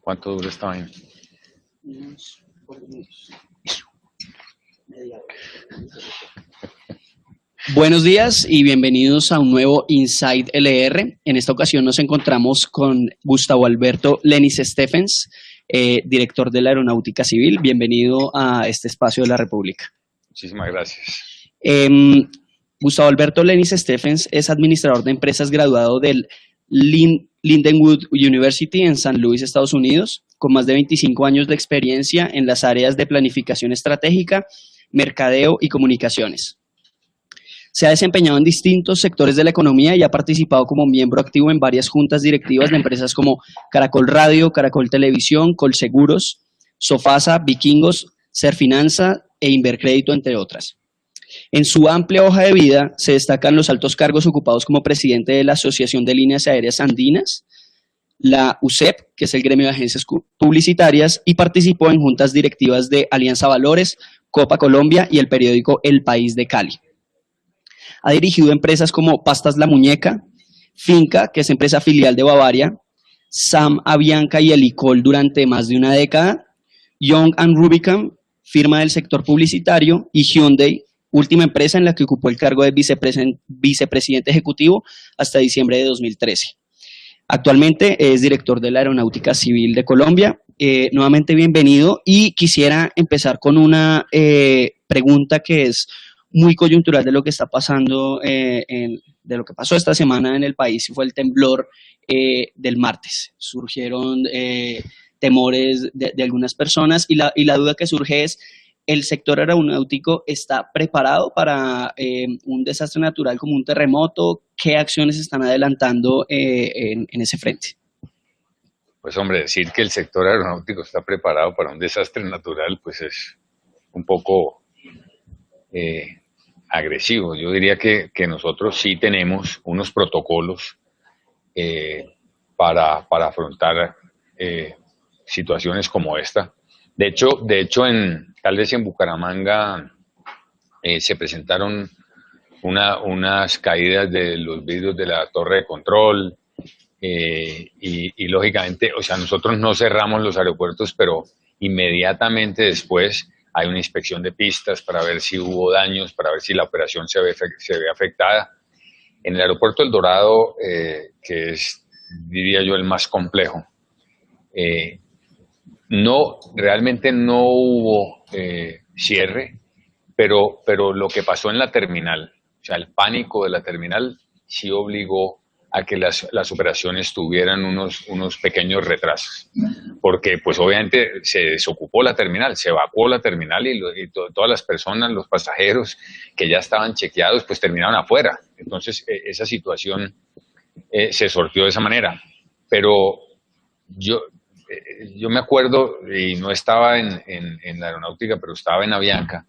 ¿Cuánto dura esta vaina? Unos pocos minutos. Media hora. Buenos días y bienvenidos a un nuevo Inside LR. En esta ocasión nos encontramos con Gustavo Alberto Lenis Stephens, director de la Aeronáutica Civil. Bienvenido a este espacio de la República. Muchísimas gracias. Gustavo Alberto Lenis Stephens es administrador de empresas graduado del Lindenwood University en San Luis, Estados Unidos, con más de 25 años de experiencia en las áreas de planificación estratégica, mercadeo y comunicaciones. Se ha desempeñado en distintos sectores de la economía y ha participado como miembro activo en varias juntas directivas de empresas como Caracol Radio, Caracol Televisión, Colseguros, Sofasa, Vikingos, Serfinanza e Invercrédito, entre otras. En su amplia hoja de vida se destacan los altos cargos ocupados como presidente de la Asociación de Líneas Aéreas Andinas, la USEP, que es el gremio de agencias publicitarias, y participó en juntas directivas de Alianza Valores, Copa Colombia y el periódico El País de Cali. Ha dirigido empresas como Pastas La Muñeca, Finca, que es empresa filial de Bavaria, Sam Avianca y Elicol durante más de una década, Young & Rubicam, firma del sector publicitario, y Hyundai, última empresa en la que ocupó el cargo de vicepresidente ejecutivo hasta diciembre de 2013. Actualmente es director de la Aeronáutica Civil de Colombia. Nuevamente bienvenido, y quisiera empezar con una pregunta que es muy coyuntural de lo que está pasando, de lo que pasó esta semana en el país, y fue el temblor del martes. Surgieron temores de algunas personas, y la duda que surge es: ¿el sector aeronáutico está preparado para un desastre natural como un terremoto? ¿Qué acciones están adelantando en ese frente? Pues hombre, decir que el sector aeronáutico está preparado para un desastre natural, pues es un poco agresivo. Yo diría que nosotros sí tenemos unos protocolos para afrontar situaciones como esta. De hecho, tal vez en Bucaramanga se presentaron unas caídas de los vidrios de la torre de control y lógicamente, o sea, nosotros no cerramos los aeropuertos, pero inmediatamente después hay una inspección de pistas para ver si hubo daños, para ver si la operación se ve afectada. En el aeropuerto El Dorado, que es, diría yo, el más complejo, realmente no hubo cierre, pero lo que pasó en la terminal, o sea, el pánico de la terminal sí obligó a que las operaciones tuvieran unos pequeños retrasos, porque pues obviamente se desocupó la terminal, se evacuó la terminal y todas las personas, los pasajeros que ya estaban chequeados, pues terminaron afuera. Entonces esa situación se sortió de esa manera, pero yo me acuerdo, y no estaba en la aeronáutica, pero estaba en Avianca,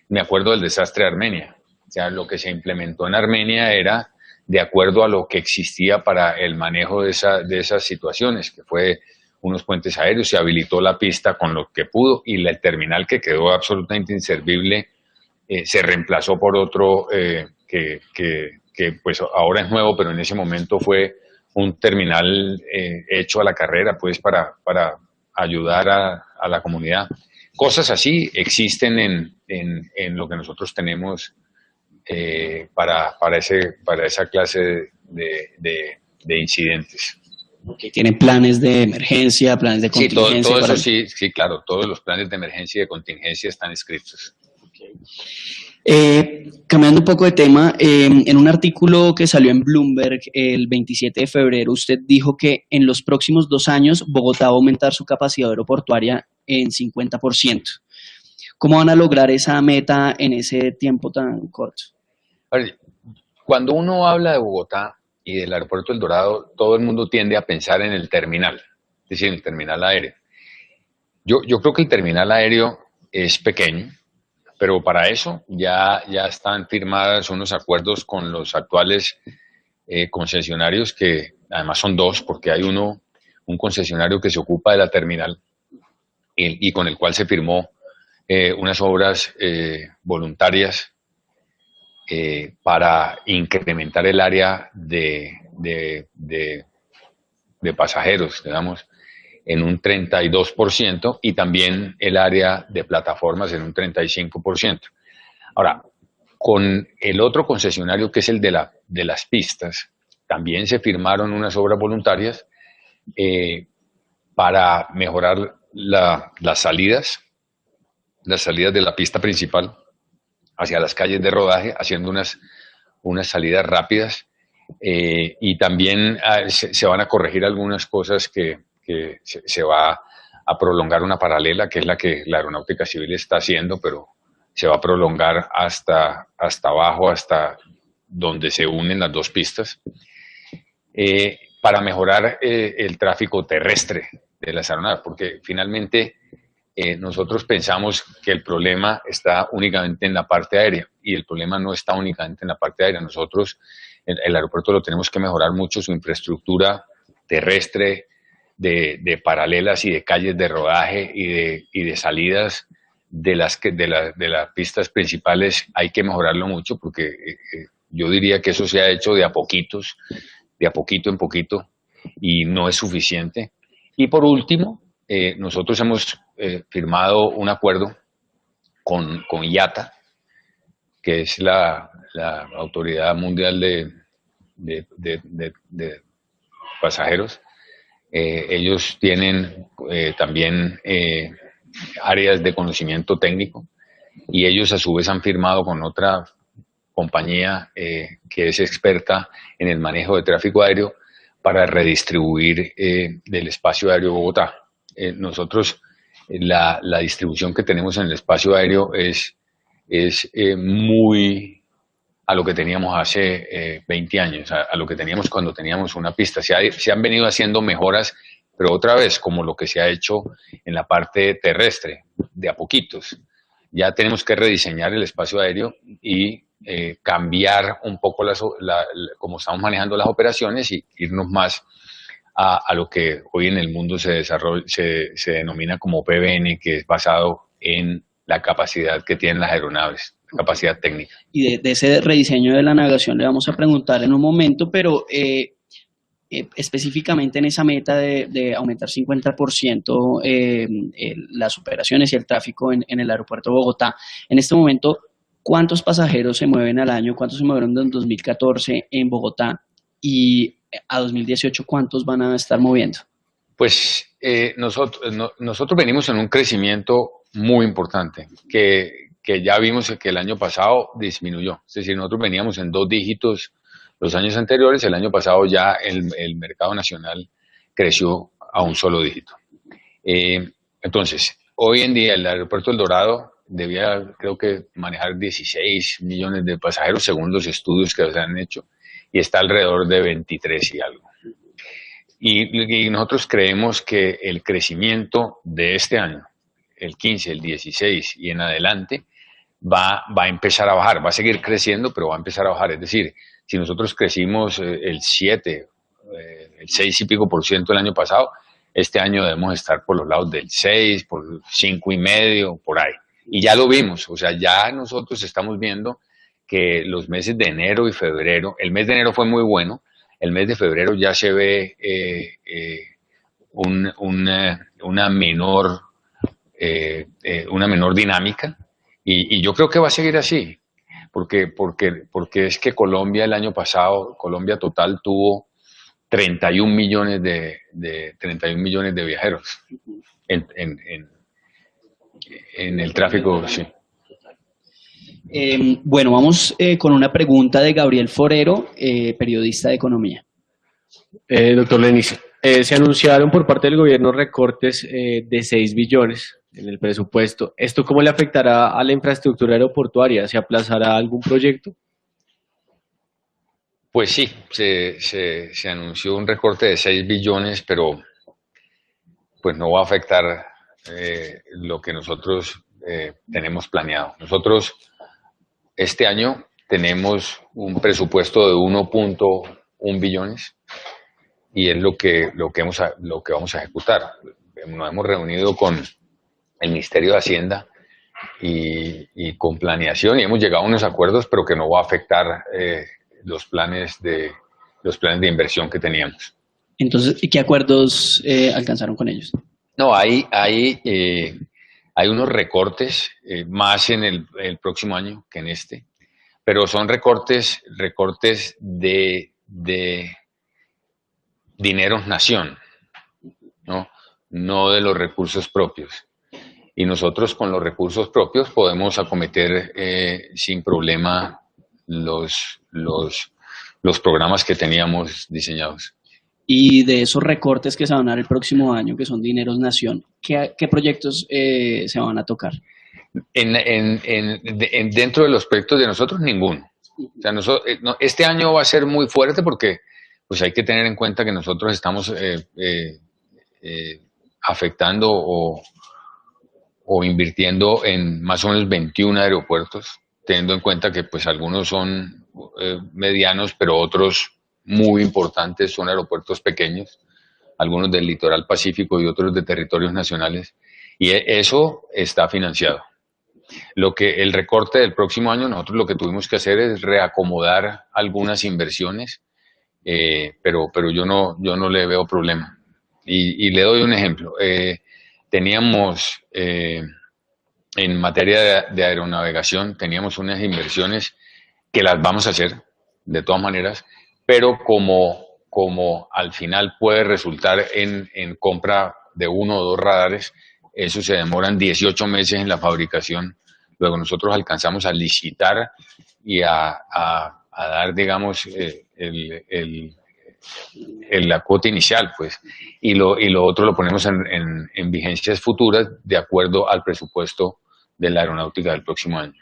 me acuerdo del desastre de Armenia. O sea, lo que se implementó en Armenia era de acuerdo a lo que existía para el manejo de esas situaciones, que fue unos puentes aéreos, se habilitó la pista con lo que pudo, y el terminal, que quedó absolutamente inservible, se reemplazó por otro que pues ahora es nuevo, pero en ese momento fue un terminal hecho a la carrera, pues para ayudar a la comunidad. Cosas así existen en lo que nosotros tenemos para esa clase de incidentes. Okay. ¿Tienen planes de emergencia, planes de contingencia? Sí, todo eso sí, claro, todos los planes de emergencia y de contingencia están escritos. Okay. Cambiando un poco de tema, en un artículo que salió en Bloomberg el 27 de febrero, usted dijo que en los próximos 2 años Bogotá va a aumentar su capacidad aeroportuaria en 50%. ¿Cómo van a lograr esa meta en ese tiempo tan corto? Cuando uno habla de Bogotá y del aeropuerto El Dorado, todo el mundo tiende a pensar en el terminal, es decir, en el terminal aéreo. Yo creo que el terminal aéreo es pequeño, pero para eso ya están firmados unos acuerdos con los actuales concesionarios, que además son 2, porque hay un concesionario que se ocupa de la terminal y con el cual se firmó unas obras voluntarias para incrementar el área de pasajeros, digamos, en un 32% y también el área de plataformas en un 35%. Ahora, con el otro concesionario, que es el de las pistas, también se firmaron unas obras voluntarias para mejorar las salidas de la pista principal hacia las calles de rodaje, haciendo unas salidas rápidas, y también se van a corregir algunas cosas que se va a prolongar una paralela, que es la que la Aeronáutica Civil está haciendo, pero se va a prolongar hasta abajo, hasta donde se unen las dos pistas, para mejorar el tráfico terrestre de las aeronaves, porque finalmente nosotros pensamos que el problema está únicamente en la parte aérea, y el problema no está únicamente en la parte aérea. Nosotros, el aeropuerto lo tenemos que mejorar mucho, su infraestructura terrestre, de paralelas y de calles de rodaje y de salidas de las pistas principales, hay que mejorarlo mucho, porque yo diría que eso se ha hecho de a poquito en poquito, y no es suficiente. Y por último, nosotros hemos firmado un acuerdo con IATA, que es la Autoridad Mundial de Pasajeros. Ellos tienen también áreas de conocimiento técnico, y ellos a su vez han firmado con otra compañía que es experta en el manejo de tráfico aéreo para redistribuir del espacio aéreo de Bogotá. Nosotros, la distribución que tenemos en el espacio aéreo es muy a lo que teníamos hace 20 años, a lo que teníamos cuando teníamos una pista. Se han venido haciendo mejoras, pero otra vez, como lo que se ha hecho en la parte terrestre, de a poquitos. Ya tenemos que rediseñar el espacio aéreo y cambiar un poco cómo estamos manejando las operaciones, y irnos más a lo que hoy en el mundo se denomina como PBN, que es basado en la capacidad que tienen las aeronaves, la capacidad técnica. Y de ese rediseño de la navegación le vamos a preguntar en un momento, pero específicamente en esa meta de aumentar 50% las operaciones y el tráfico en el aeropuerto de Bogotá, en este momento, ¿cuántos pasajeros se mueven al año? ¿Cuántos se movieron en 2014 en Bogotá? Y a 2018, ¿cuántos van a estar moviendo? Pues nosotros venimos en un crecimiento muy importante, que ya vimos que el año pasado disminuyó. Es decir, nosotros veníamos en 2 dígitos los años anteriores, el año pasado ya el mercado nacional creció a un solo dígito. Entonces, hoy en día el aeropuerto El Dorado debía, creo que, manejar 16 millones de pasajeros según los estudios que se han hecho, y está alrededor de 23 y algo. Y nosotros creemos que el crecimiento de este año, el 15, el 16 y en adelante, va a empezar a bajar, va a seguir creciendo, pero va a empezar a bajar. Es decir, si nosotros crecimos el 7, el 6 y pico por ciento el año pasado, este año debemos estar por los lados del 6, por 5 y medio, por ahí. Y ya lo vimos, o sea, ya nosotros estamos viendo que los meses de enero y febrero, el mes de enero fue muy bueno, el mes de febrero ya se ve una menor dinámica, y yo creo que va a seguir así, porque es que Colombia el año pasado, Colombia total tuvo 31 millones de viajeros en el tráfico, sí. Bueno, vamos con una pregunta de Gabriel Forero, periodista de Economía. Doctor Lenis, se anunciaron por parte del gobierno recortes de 6 billones en el presupuesto. ¿Esto cómo le afectará a la infraestructura aeroportuaria? ¿Se aplazará algún proyecto? Pues sí, se anunció un recorte de 6 billones, pero pues no va a afectar lo que nosotros tenemos planeado. Nosotros este año tenemos un presupuesto de 1.1 billones, y es lo que vamos a ejecutar. Nos hemos reunido con el Ministerio de Hacienda y con planeación, y hemos llegado a unos acuerdos, pero que no va a afectar los planes de inversión que teníamos. Entonces, ¿y qué acuerdos alcanzaron con ellos? No, hay unos recortes más en el próximo año que en este, pero son recortes de dineros nación, ¿no? No de los recursos propios. Y nosotros con los recursos propios podemos acometer sin problema los programas que teníamos diseñados. Y de esos recortes que se van a dar el próximo año, que son dineros nación, ¿qué proyectos se van a tocar? Dentro de los proyectos de nosotros, ninguno. O sea, este año va a ser muy fuerte porque pues hay que tener en cuenta que nosotros estamos afectando o invirtiendo en más o menos 21 aeropuertos, teniendo en cuenta que pues algunos son medianos, pero otros muy importantes son aeropuertos pequeños, algunos del litoral pacífico y otros de territorios nacionales, y eso está financiado. El recorte del próximo año, nosotros lo que tuvimos que hacer es reacomodar algunas inversiones, pero yo no le veo problema. Y le doy un ejemplo. Teníamos, en materia de aeronavegación, teníamos unas inversiones que las vamos a hacer, de todas maneras, pero como al final puede resultar en compra de 1 o 2 radares, eso se demoran 18 meses en la fabricación. Luego nosotros alcanzamos a licitar y a dar, digamos, la cuota inicial, pues, y lo otro lo ponemos en vigencias futuras de acuerdo al presupuesto de la aeronáutica del próximo año.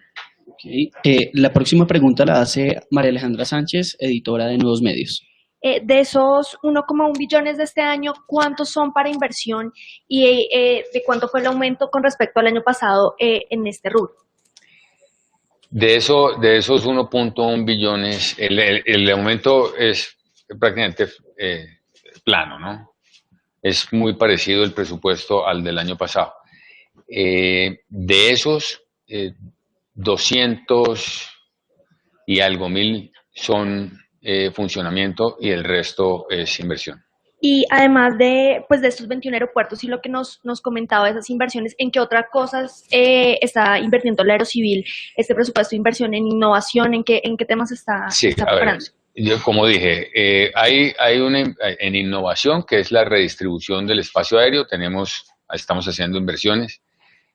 Okay. La próxima pregunta la hace María Alejandra Sánchez, editora de Nuevos Medios. De esos 1,1 billones de este año, ¿cuántos son para inversión y de cuánto fue el aumento con respecto al año pasado en este rubro? De esos 1.1 billones, el aumento es prácticamente plano, ¿no? Es muy parecido el presupuesto al del año pasado. De esos, 200 y algo mil son funcionamiento y el resto es inversión. Y además de estos 21 aeropuertos y lo que nos comentaba de esas inversiones, ¿en qué otras cosas está invirtiendo la Aerocivil este presupuesto de inversión en innovación? ¿En qué temas está preparando? Yo, como dije, hay una en innovación que es la redistribución del espacio aéreo. Estamos haciendo inversiones.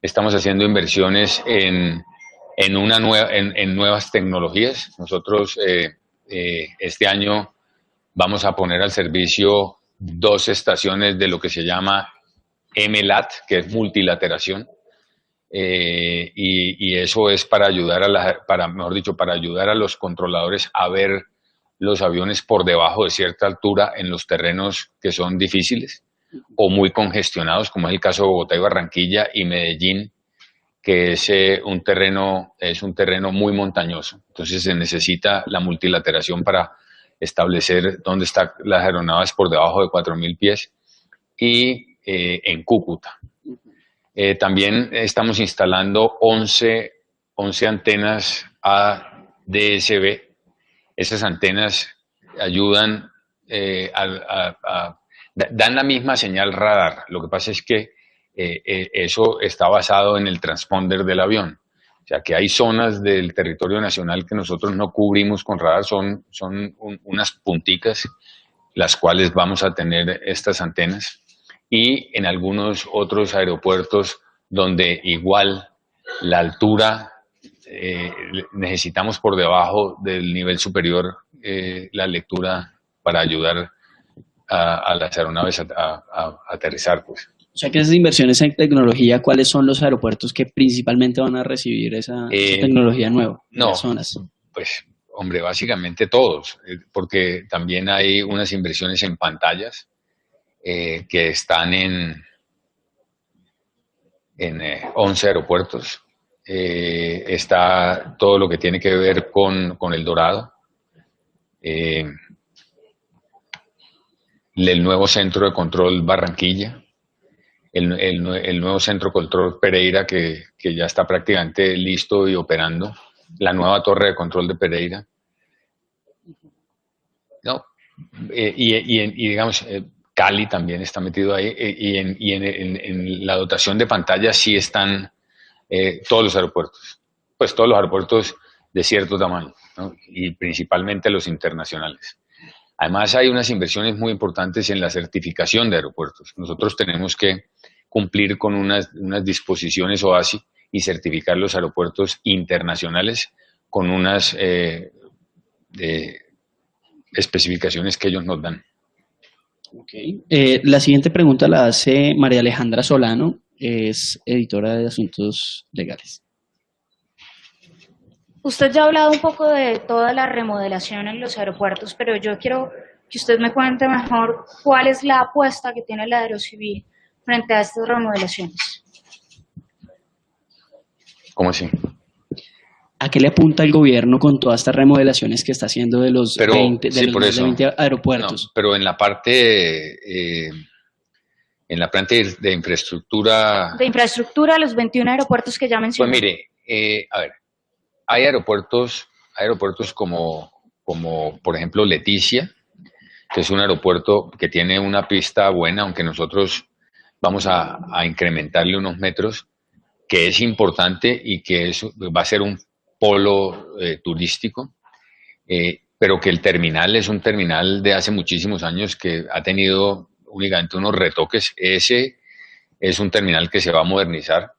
Estamos haciendo inversiones en nuevas tecnologías. Nosotros este año vamos a poner al servicio 2 estaciones de lo que se llama MLAT, que es multilateración, y eso es para ayudar para ayudar a los controladores a ver los aviones por debajo de cierta altura en los terrenos que son difíciles o muy congestionados, como es el caso de Bogotá y Barranquilla y Medellín, que es un terreno muy montañoso. Entonces se necesita la multilateración para establecer dónde están las aeronaves por debajo de 4.000 pies y en Cúcuta. También estamos instalando 11 antenas ADS-B. Esas antenas ayudan, dan la misma señal radar. Lo que pasa es que eso está basado en el transponder del avión. O sea, que hay zonas del territorio nacional que nosotros no cubrimos con radar, son unas punticas, las cuales vamos a tener estas antenas. Y en algunos otros aeropuertos donde igual la altura necesitamos por debajo del nivel superior la lectura para ayudar a las aeronaves a aterrizar, pues. O sea que esas inversiones en tecnología, ¿cuáles son los aeropuertos que principalmente van a recibir esa tecnología nueva? No, zonas? Pues, hombre, básicamente todos, porque también hay unas inversiones en pantallas que están en 11 aeropuertos. Está todo lo que tiene que ver con El Dorado, el nuevo centro de control Barranquilla, el nuevo centro de control Pereira que ya está prácticamente listo y operando, la nueva torre de control de Pereira. No, y digamos, Cali también está metido ahí, en la dotación de pantallas sí están todos los aeropuertos, pues todos los aeropuertos de cierto tamaño, ¿no? Y principalmente los internacionales. Además, hay unas inversiones muy importantes en la certificación de aeropuertos. Nosotros tenemos que cumplir con unas disposiciones OASI y certificar los aeropuertos internacionales con unas especificaciones que ellos nos dan. Okay. La siguiente pregunta la hace María Alejandra Solano, es editora de Asuntos Legales. Usted ya ha hablado un poco de toda la remodelación en los aeropuertos, pero yo quiero que usted me cuente mejor cuál es la apuesta que tiene la Aerocivil frente a estas remodelaciones. ¿Cómo así? ¿A qué le apunta el gobierno con todas estas remodelaciones que está haciendo de los 20 aeropuertos? No, pero en la parte de infraestructura... De infraestructura, los 21 aeropuertos que ya mencioné. Pues mire, a ver, hay aeropuertos como por ejemplo Leticia, que es un aeropuerto que tiene una pista buena, aunque nosotros vamos a incrementarle unos metros, que es importante y que va a ser un polo turístico, pero que el terminal es un terminal de hace muchísimos años que ha tenido únicamente unos retoques. Ese es un terminal que se va a modernizar.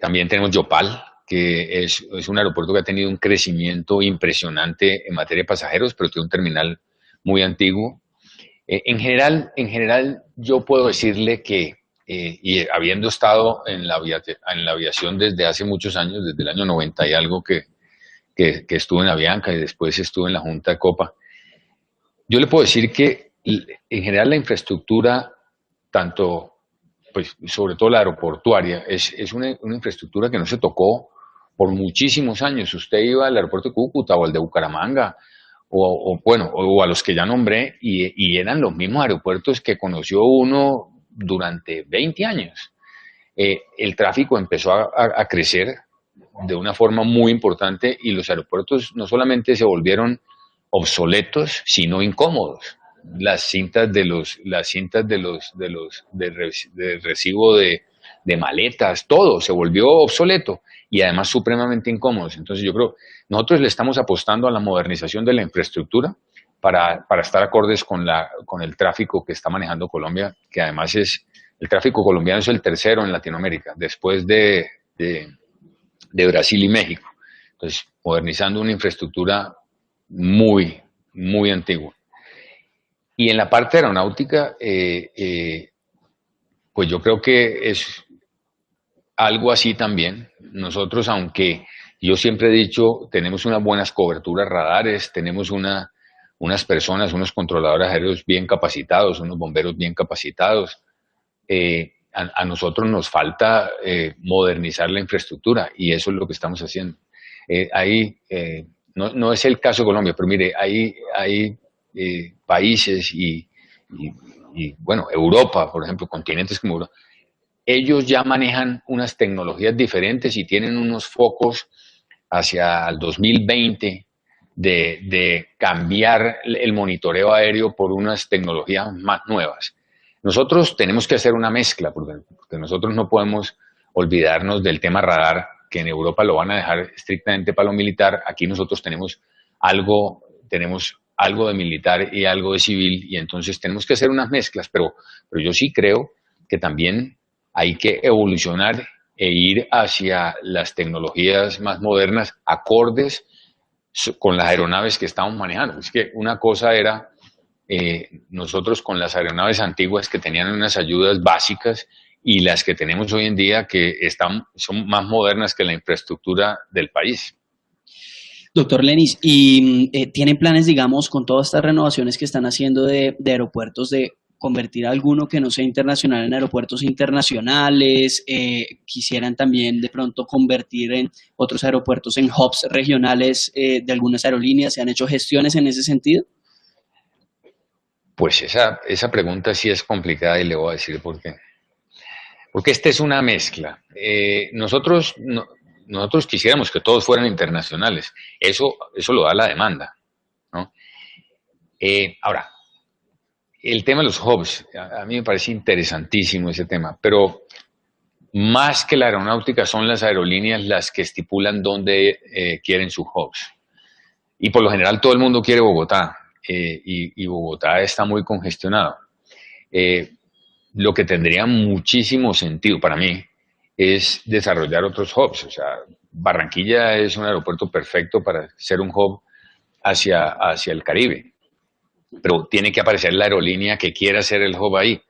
También tenemos Yopal, que es un aeropuerto que ha tenido un crecimiento impresionante en materia de pasajeros, pero tiene un terminal muy antiguo. En general, yo puedo decirle que, y habiendo estado en la aviación desde hace muchos años, desde el año 90 y algo que estuve en Avianca y después estuve en la Junta de Copa, yo le puedo decir que en general la infraestructura, tanto, pues sobre todo la aeroportuaria, es una infraestructura que no se tocó por muchísimos años. Usted iba al aeropuerto de Cúcuta o al de Bucaramanga, o a los que ya nombré, y eran los mismos aeropuertos que conoció uno durante 20 años. El tráfico empezó a crecer de una forma muy importante y los aeropuertos no solamente se volvieron obsoletos, sino incómodos. Las cintas de recibo de maletas, todo se volvió obsoleto y además supremamente incómodos. Entonces yo creo, nosotros le estamos apostando a la modernización de la infraestructura para estar acordes con el tráfico que está manejando Colombia, que además el tráfico colombiano es el tercero en Latinoamérica, después de Brasil y México. Entonces, modernizando una infraestructura muy, muy antigua. Y en la parte aeronáutica, pues yo creo que es algo así también. Nosotros, aunque yo siempre he dicho, tenemos unas buenas coberturas radares, tenemos unas personas, unos controladores aéreos bien capacitados, unos bomberos bien capacitados, a nosotros nos falta modernizar la infraestructura y eso es lo que estamos haciendo. No es el caso de Colombia, pero mire, hay países y bueno, Europa, por ejemplo, continentes como Europa, ellos ya manejan unas tecnologías diferentes y tienen unos focos hacia el 2020 de cambiar el monitoreo aéreo por unas tecnologías más nuevas. Nosotros tenemos que hacer una mezcla, porque nosotros no podemos olvidarnos del tema radar, que en Europa lo van a dejar estrictamente para lo militar. Aquí nosotros tenemos algo de militar y algo de civil, y entonces tenemos que hacer unas mezclas, pero yo sí creo que también hay que evolucionar e ir hacia las tecnologías más modernas, acordes con las aeronaves que estamos manejando. Es que una cosa era nosotros con las aeronaves antiguas que tenían unas ayudas básicas y las que tenemos hoy en día que son más modernas que la infraestructura del país. Doctor Lenis, ¿y tienen planes, digamos, con todas estas renovaciones que están haciendo de aeropuertos, de convertir alguno que no sea internacional en aeropuertos internacionales? ¿Quisieran también de pronto convertir en otros aeropuertos en hubs regionales de algunas aerolíneas? ¿Se han hecho gestiones en ese sentido? Pues esa pregunta sí es complicada y le voy a decir por qué. Porque esta es una mezcla. Nosotros quisiéramos que todos fueran internacionales. Eso lo da la demanda, ¿no? Ahora, el tema de los hubs, a mí me parece interesantísimo ese tema, pero más que la aeronáutica son las aerolíneas las que estipulan dónde quieren sus hubs. Y por lo general todo el mundo quiere Bogotá, y Bogotá está muy congestionado. Lo que tendría muchísimo sentido para mí es desarrollar otros hubs. O sea, Barranquilla es un aeropuerto perfecto para ser un hub hacia el Caribe, pero tiene que aparecer la aerolínea que quiera ser el hub ahí.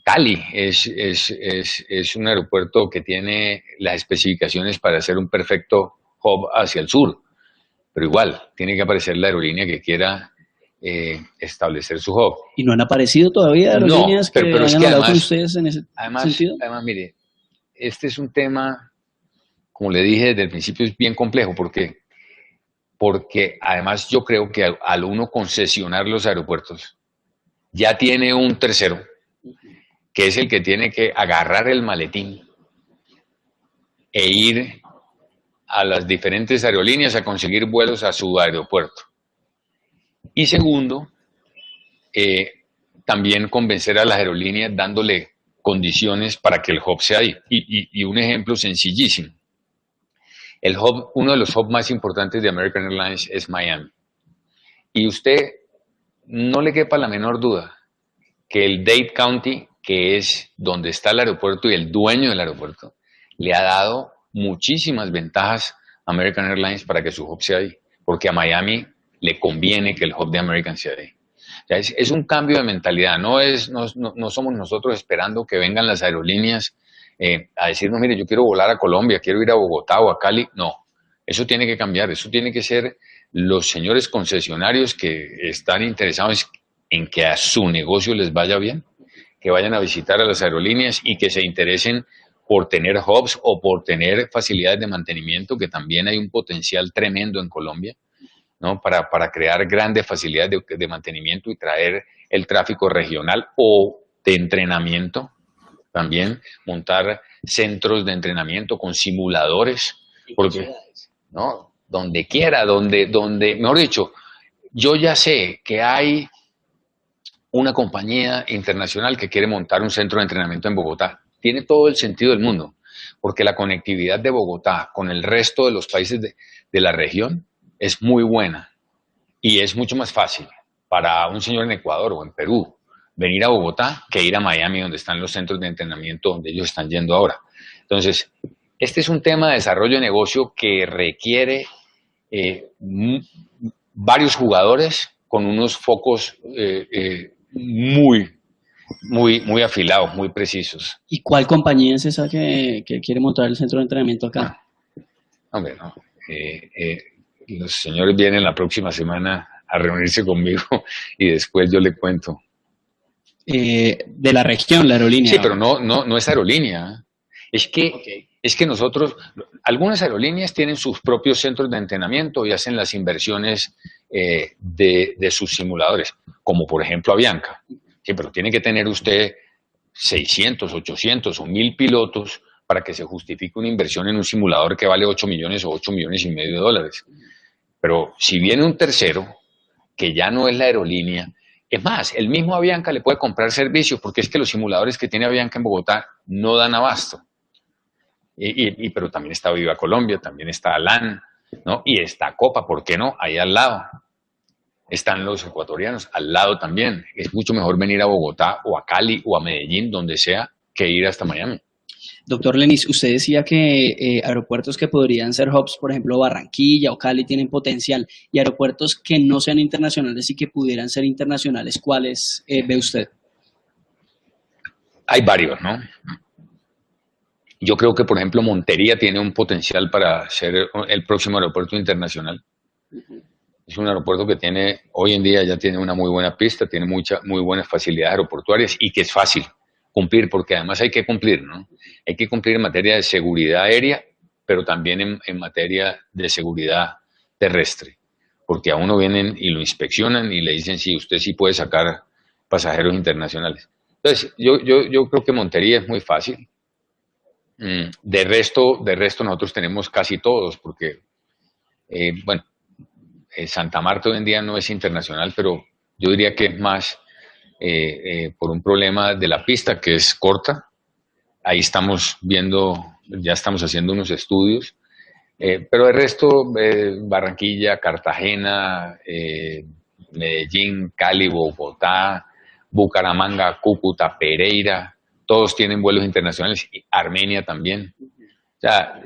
Cali es un aeropuerto que tiene las especificaciones para ser un perfecto hub hacia el sur, pero igual tiene que aparecer la aerolínea que quiera establecer su hub. ¿Y no han aparecido todavía aerolíneas que pero es hayan que hablado con además, ustedes en ese sentido? Además, mire, este es un tema, como le dije desde el principio, es bien complejo, porque además yo creo que al uno concesionar los aeropuertos, ya tiene un tercero, que es el que tiene que agarrar el maletín e ir a las diferentes aerolíneas a conseguir vuelos a su aeropuerto. Y segundo, también convencer a las aerolíneas dándole condiciones para que el hub sea ahí. Y un ejemplo sencillísimo. Uno de los hubs más importantes de American Airlines es Miami. Y usted no le quepa la menor duda que el Dade County, que es donde está el aeropuerto y el dueño del aeropuerto, le ha dado muchísimas ventajas a American Airlines para que su hub sea ahí, porque a Miami le conviene que el hub de American sea ahí. O sea, es un cambio de mentalidad, no somos nosotros esperando que vengan las aerolíneas a decirnos, mire, yo quiero volar a Colombia, quiero ir a Bogotá o a Cali. No, eso tiene que cambiar, eso tiene que ser los señores concesionarios que están interesados en que a su negocio les vaya bien, que vayan a visitar a las aerolíneas y que se interesen por tener hubs o por tener facilidades de mantenimiento, que también hay un potencial tremendo en Colombia, ¿no? Para crear grandes facilidades de mantenimiento y traer el tráfico regional o de entrenamiento. También montar centros de entrenamiento con simuladores, porque, ¿no? Donde quiera, mejor dicho, yo ya sé que hay una compañía internacional que quiere montar un centro de entrenamiento en Bogotá. Tiene todo el sentido del mundo, porque la conectividad de Bogotá con el resto de los países de la región es muy buena y es mucho más fácil para un señor en Ecuador o en Perú venir a Bogotá que ir a Miami, donde están los centros de entrenamiento donde ellos están yendo ahora. Entonces, este es un tema de desarrollo de negocio que requiere varios jugadores con unos focos muy afilados, muy precisos. ¿Y cuál compañía es esa que quiere montar el centro de entrenamiento acá? Hombre, no. Los señores vienen la próxima semana a reunirse conmigo y después yo le cuento. De la región, la aerolínea. Sí, pero no es aerolínea. Es que nosotros, algunas aerolíneas tienen sus propios centros de entrenamiento y hacen las inversiones de sus simuladores, como por ejemplo Avianca. Sí, pero tiene que tener usted 600, 800 o 1000 pilotos para que se justifique una inversión en un simulador que vale 8 millones o 8 millones y medio de dólares. Pero si viene un tercero, que ya no es la aerolínea, es más, el mismo Avianca le puede comprar servicios, porque es que los simuladores que tiene Avianca en Bogotá no dan abasto. Pero también está Viva Colombia, también está ALAN, ¿no? Y está Copa, ¿por qué no? Ahí al lado. Están los ecuatorianos, al lado también. Es mucho mejor venir a Bogotá o a Cali o a Medellín, donde sea, que ir hasta Miami. Doctor Lenis, usted decía que aeropuertos que podrían ser hubs, por ejemplo, Barranquilla o Cali, tienen potencial, y aeropuertos que no sean internacionales y que pudieran ser internacionales, ¿cuáles ve usted? Hay varios, ¿no? Yo creo que, por ejemplo, Montería tiene un potencial para ser el próximo aeropuerto internacional. Es un aeropuerto que hoy en día ya tiene una muy buena pista, tiene muy buenas facilidades aeroportuarias y que es fácil cumplir, porque además hay que cumplir, ¿no? Hay que cumplir en materia de seguridad aérea, pero también en materia de seguridad terrestre, porque a uno vienen y lo inspeccionan y le dicen, sí, usted sí puede sacar pasajeros internacionales. Entonces, yo creo que Montería es muy fácil. De resto nosotros tenemos casi todos, porque, Santa Marta hoy en día no es internacional, pero Yo diría que es más por un problema de la pista, que es corta. Ahí estamos viendo, ya estamos haciendo unos estudios, pero el resto, Barranquilla, Cartagena, Medellín, Cali, Bogotá, Bucaramanga, Cúcuta, Pereira, todos tienen vuelos internacionales, y Armenia también. O sea,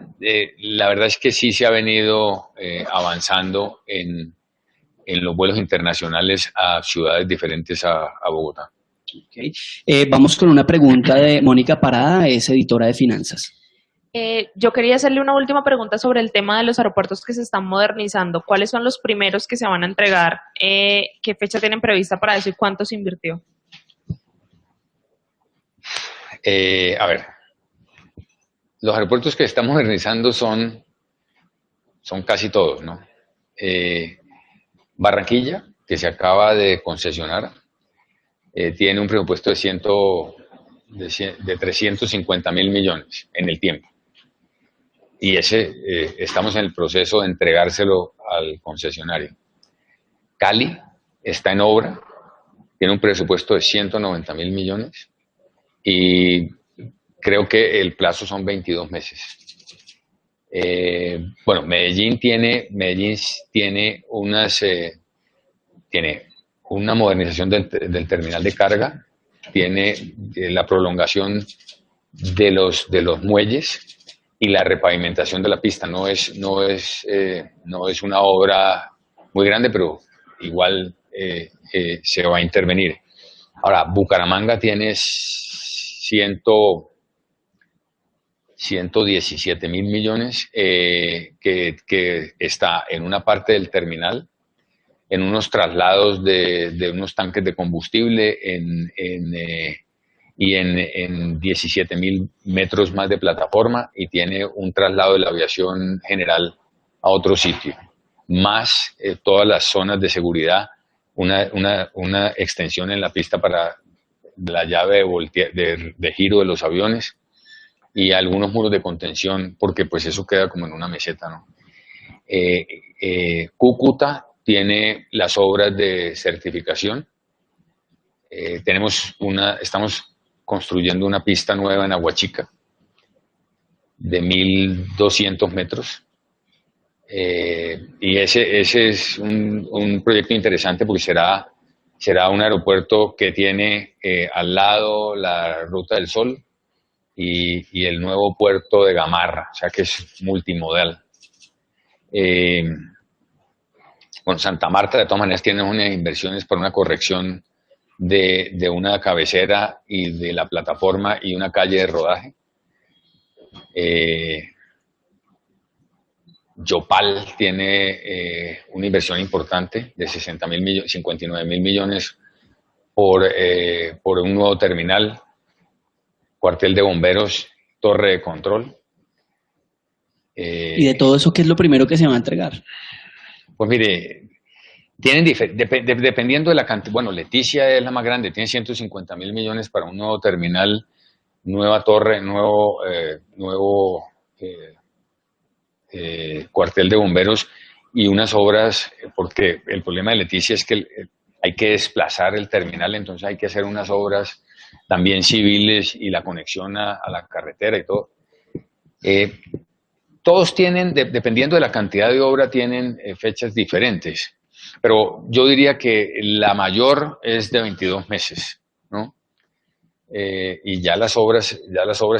la verdad es que sí se ha venido avanzando en los vuelos internacionales a ciudades diferentes a Bogotá. Okay. Vamos con una pregunta de Mónica Parada, es editora de finanzas. Yo quería hacerle una última pregunta sobre el tema de los aeropuertos que se están modernizando. ¿Cuáles son los primeros que se van a entregar? ¿Qué fecha tienen prevista para eso y cuánto se invirtió? A ver, los aeropuertos que se están modernizando son casi todos, ¿no? Barranquilla, que se acaba de concesionar, tiene un presupuesto de 350.000 millones en el tiempo. Y estamos en el proceso de entregárselo al concesionario. Cali está en obra, tiene un presupuesto de 190.000 millones y creo que el plazo son 22 meses. Bueno, Medellín tiene una modernización del terminal de carga, tiene la prolongación de los muelles y la repavimentación de la pista. No es una obra muy grande, pero igual se va a intervenir. Ahora, Bucaramanga tiene 117.000 millones que está en una parte del terminal, en unos traslados de unos tanques de combustible y en 17.000 metros más de plataforma, y tiene un traslado de la aviación general a otro sitio, más todas las zonas de seguridad, una extensión en la pista para la llave de giro de los aviones y algunos muros de contención, porque pues eso queda como en una meseta, ¿no? Cúcuta tiene las obras de certificación. Estamos construyendo una pista nueva en Aguachica de 1.200 metros. Y ese es un proyecto interesante porque será un aeropuerto que tiene al lado la Ruta del Sol y el nuevo puerto de Gamarra, o sea que es multimodal. Bueno, Santa Marta de todas maneras tiene unas inversiones para una corrección de una cabecera y de la plataforma y una calle de rodaje. Yopal tiene una inversión importante de 59.000 millones por un nuevo terminal, cuartel de bomberos, torre de control. ¿Y de todo eso qué es lo primero que se va a entregar? Pues mire, tienen dependiendo de la cantidad. Bueno, Leticia es la más grande, tiene 150.000 millones para un nuevo terminal, nueva torre, nuevo cuartel de bomberos y unas obras, porque el problema de Leticia es que hay que desplazar el terminal, entonces hay que hacer unas obras también civiles y la conexión a la carretera y todo. Todos tienen, dependiendo de la cantidad de obra, tienen fechas diferentes, pero yo diría que la mayor es de 22 meses, ¿no? Y ya las obras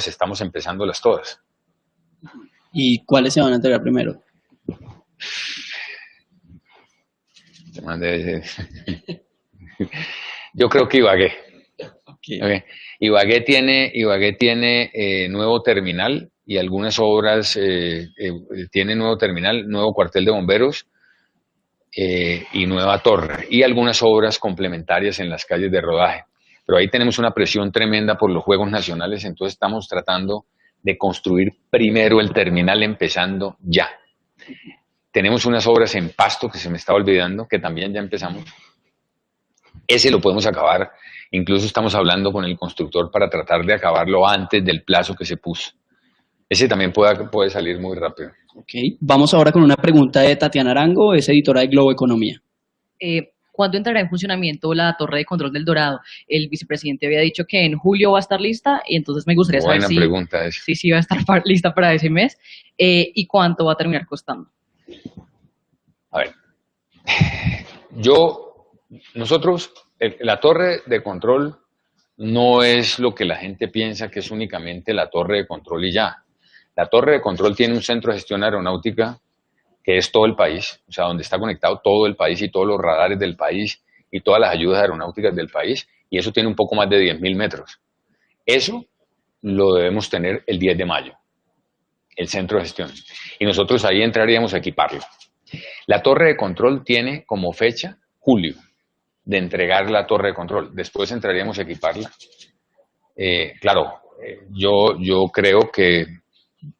estamos empezándolas todas. ¿Y cuáles se van a entregar primero? Yo creo que Ibagué. Okay. Ibagué tiene nuevo terminal y algunas obras, tiene nuevo terminal, nuevo cuartel de bomberos y nueva torre y algunas obras complementarias en las calles de rodaje. Pero ahí tenemos una presión tremenda por los Juegos Nacionales, entonces estamos tratando de construir primero el terminal, empezando ya. Tenemos unas obras en Pasto que se me estaba olvidando, que también ya empezamos. Ese lo podemos acabar. Incluso estamos hablando con el constructor para tratar de acabarlo antes del plazo que se puso. Ese también puede salir muy rápido. Okay. Vamos ahora con una pregunta de Tatiana Arango, es editora de Globo Economía. ¿Cuándo entrará en funcionamiento la torre de control del Dorado? El vicepresidente había dicho que en julio va a estar lista y entonces me gustaría saber Buena si, pregunta esa. si va a estar lista para ese mes y cuánto va a terminar costando. A ver, nosotros, la torre de control no es lo que la gente piensa que es únicamente la torre de control y ya. La torre de control tiene un centro de gestión aeronáutica que es todo el país, o sea, donde está conectado todo el país y todos los radares del país y todas las ayudas aeronáuticas del país, y eso tiene un poco más de 10.000 metros. Eso lo debemos tener el 10 de mayo, el centro de gestión, y nosotros ahí entraríamos a equiparlo. La torre de control tiene como fecha julio de entregar la torre de control, después entraríamos a equiparla. Claro, yo creo que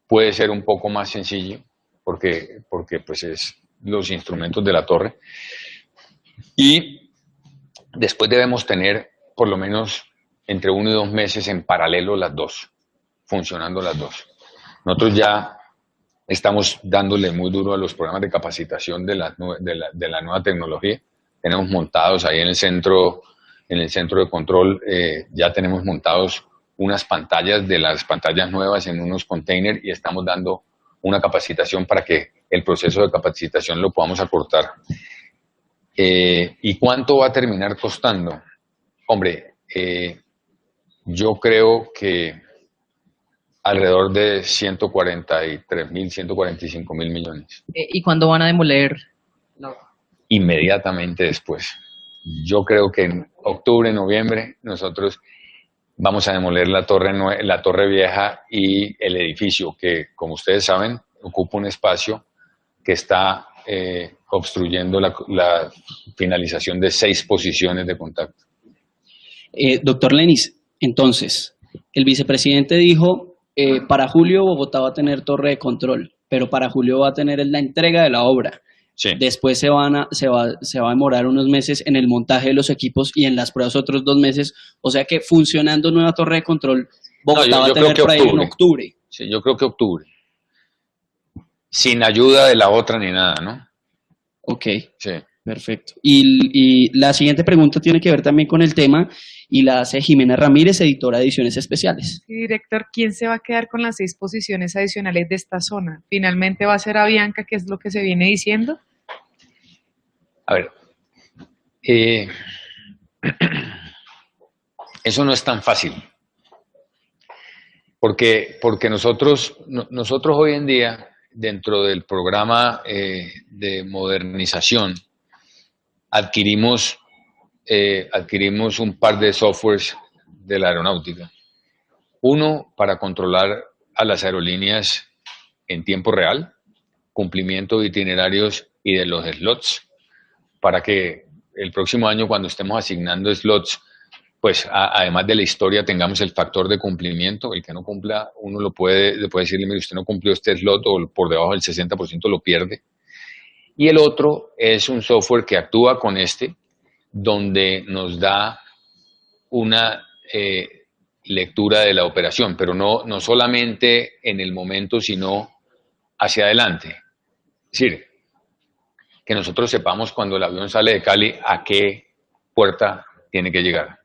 puede ser un poco más sencillo, porque pues es los instrumentos de la torre. Y después debemos tener por lo menos entre 1 y 2 meses en paralelo las dos, funcionando las dos. Nosotros ya estamos dándole muy duro a los programas de capacitación de la nueva tecnología. Tenemos montados ahí en el centro de control, ya tenemos montados unas pantallas de las pantallas nuevas en unos containers y estamos dando una capacitación para que el proceso de capacitación lo podamos acortar. ¿Y cuánto va a terminar costando? Hombre, yo creo que alrededor de 143.000, 145.000 millones. ¿Y cuándo van a demoler? No. Inmediatamente después. Yo creo que en octubre, noviembre, nosotros vamos a demoler la torre vieja y el edificio que, como ustedes saben, ocupa un espacio que está obstruyendo la finalización de 6 posiciones de contacto. Doctor Lenis, entonces, el vicepresidente dijo, para julio Bogotá va a tener torre de control, pero para julio va a tener la entrega de la obra. Sí. Después se va a demorar unos meses en el montaje de los equipos y en las pruebas otros 2 meses. O sea que funcionando nueva torre de control, Bogotá va a tener por ahí en octubre. Sí, yo creo que octubre. Sin ayuda de la otra ni nada, ¿no? Ok, Sí. perfecto. Y la siguiente pregunta tiene que ver también con el tema y la hace Jimena Ramírez, editora de Ediciones Especiales. Sí, director, ¿quién se va a quedar con las 6 posiciones adicionales de esta zona? ¿Finalmente va a ser Avianca, que es lo que se viene diciendo? A ver, eso no es tan fácil, porque nosotros hoy en día, dentro del programa de modernización, adquirimos un par de softwares de la aeronáutica. Uno, para controlar a las aerolíneas en tiempo real, cumplimiento de itinerarios y de los slots, para que el próximo año, cuando estemos asignando slots, pues además de la historia tengamos el factor de cumplimiento. El que no cumpla, uno le puede decirle, mire, usted no cumplió este slot o por debajo del 60% lo pierde. Y el otro es un software que actúa con donde nos da una lectura de la operación, pero no solamente en el momento, sino hacia adelante. Es decir, que nosotros sepamos cuando el avión sale de Cali a qué puerta tiene que llegar,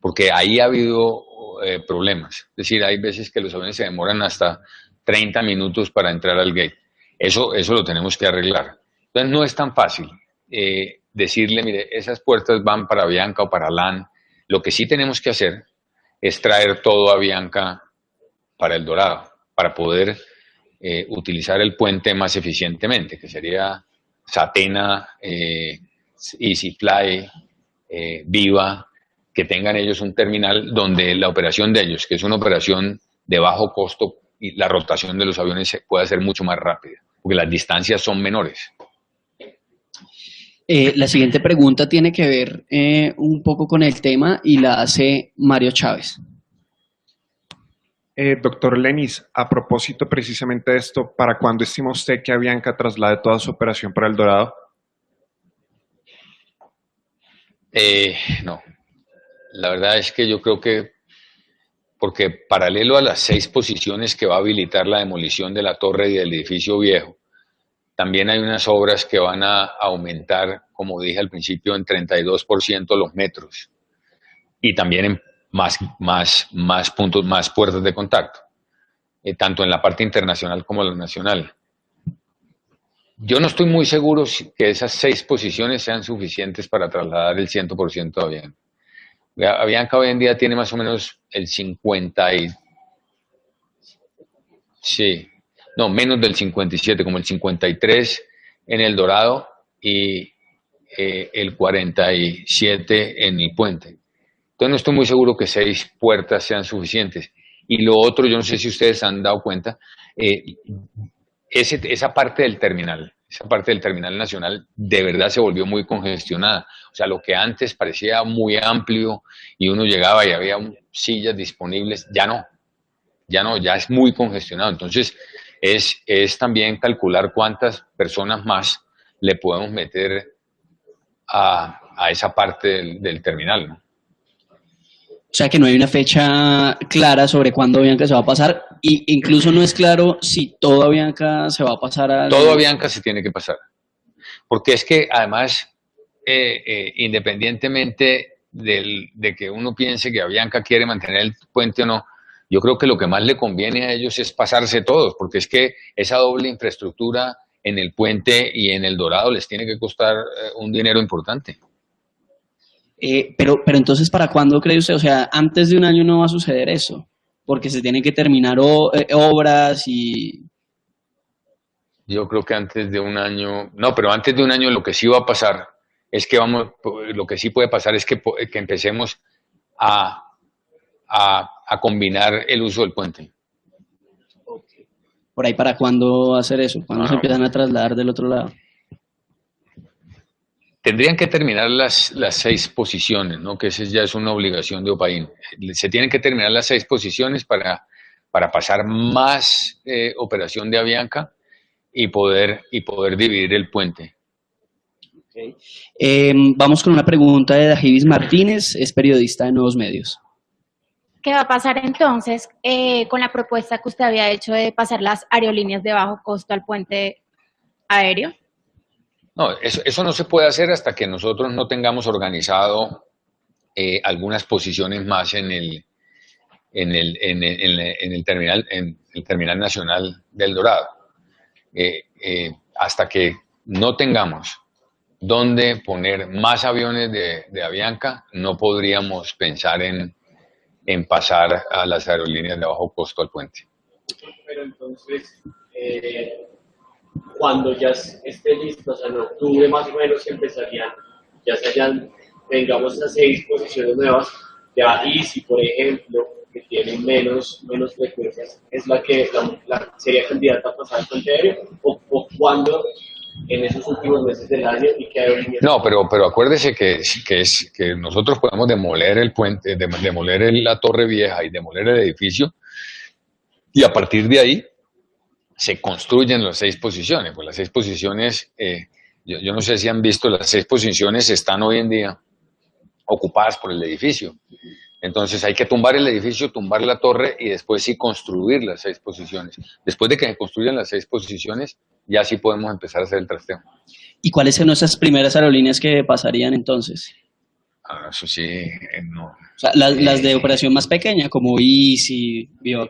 porque ahí ha habido problemas. Es decir, hay veces que los aviones se demoran hasta 30 minutos para entrar al gate. Eso lo tenemos que arreglar. Entonces no es tan fácil decirle, mire, esas puertas van para Avianca o para LAN. Lo que sí tenemos que hacer es traer todo a Avianca para El Dorado, para poder utilizar el puente más eficientemente, que sería Satena, EasyFly, Viva, que tengan ellos un terminal donde la operación de ellos, que es una operación de bajo costo, y la rotación de los aviones se puede hacer mucho más rápida, porque las distancias son menores. La siguiente pregunta tiene que ver un poco con el tema y la hace Mario Chávez. Doctor Lenis, a propósito precisamente de esto, ¿para cuándo estima usted que Avianca traslade toda su operación para El Dorado? No, la verdad es que yo creo que, porque paralelo a las 6 posiciones que va a habilitar la demolición de la torre y del edificio viejo, También hay unas obras que van a aumentar, como dije al principio, en 32% los metros y también en más puntos, más puertas de contacto, tanto en la parte internacional como en la nacional. Yo no estoy muy seguro que esas 6 posiciones sean suficientes para trasladar el 100% de Avianca. Avianca hoy en día tiene más o menos el 50 y... Sí, no, menos del 57, como el 53 en El Dorado y el 47 en el puente. Entonces no estoy muy seguro que 6 puertas sean suficientes. Y lo otro, yo no sé si ustedes se han dado cuenta, esa parte del terminal nacional de verdad se volvió muy congestionada. O sea, lo que antes parecía muy amplio y uno llegaba y había sillas disponibles, ya es muy congestionado. Entonces, es también calcular cuántas personas más le podemos meter a esa parte del terminal, ¿no? O sea que no hay una fecha clara sobre cuándo Avianca se va a pasar, y incluso no es claro si todo Avianca se va a pasar a... Todo Avianca se tiene que pasar. Porque es que además, independientemente de que uno piense que Avianca quiere mantener el puente o no, yo creo que lo que más le conviene a ellos es pasarse todos, porque es que esa doble infraestructura en el puente y en El Dorado les tiene que costar un dinero importante. Pero entonces, ¿para cuándo cree usted? O sea, antes de un año no va a suceder eso, porque se tienen que terminar obras y... Yo creo que antes de un año, no, pero antes de un año lo que sí va a pasar es que lo que sí puede pasar es que empecemos a combinar el uso del puente. ¿Por ahí para cuándo va a hacer eso? ¿Cuándo se empiezan a trasladar del otro lado? Tendrían que terminar las 6 posiciones, ¿no? Que esa ya es una obligación de OPAIN. Se tienen que terminar las 6 posiciones para pasar más operación de Avianca y poder dividir el puente. Okay. Vamos con una pregunta de Dajivis Martínez, es periodista de Nuevos Medios. ¿Qué va a pasar entonces con la propuesta que usted había hecho de pasar las aerolíneas de bajo costo al puente aéreo? No, eso no se puede hacer hasta que nosotros no tengamos organizado algunas posiciones más en el terminal nacional del Dorado. Hasta que no tengamos dónde poner más aviones de Avianca, no podríamos pensar en pasar a las aerolíneas de bajo costo al puente. Pero entonces, cuando ya esté listo, o sea, en octubre más o menos empezarían, ya se hayan, tengamos esas 6 posiciones nuevas, ya Easy, por ejemplo, que tiene menos frecuencias, es la que sería candidata a pasar al puente aéreo, o cuando en esos últimos meses del año y que aerolíneas... No, pero acuérdese que nosotros podemos demoler el puente, demoler la torre vieja y demoler el edificio, y a partir de ahí se construyen las 6 posiciones. Pues las 6 posiciones, yo no sé si han visto, las 6 posiciones están hoy en día ocupadas por el edificio. Entonces hay que tumbar el edificio, tumbar la torre y después sí construir las 6 posiciones. Después de que se construyan las 6 posiciones, ya sí podemos empezar a hacer el trasteo. ¿Y cuáles son esas primeras aerolíneas que pasarían entonces? Eso sí, no. O sea, las de operación más pequeña, como Easy, yo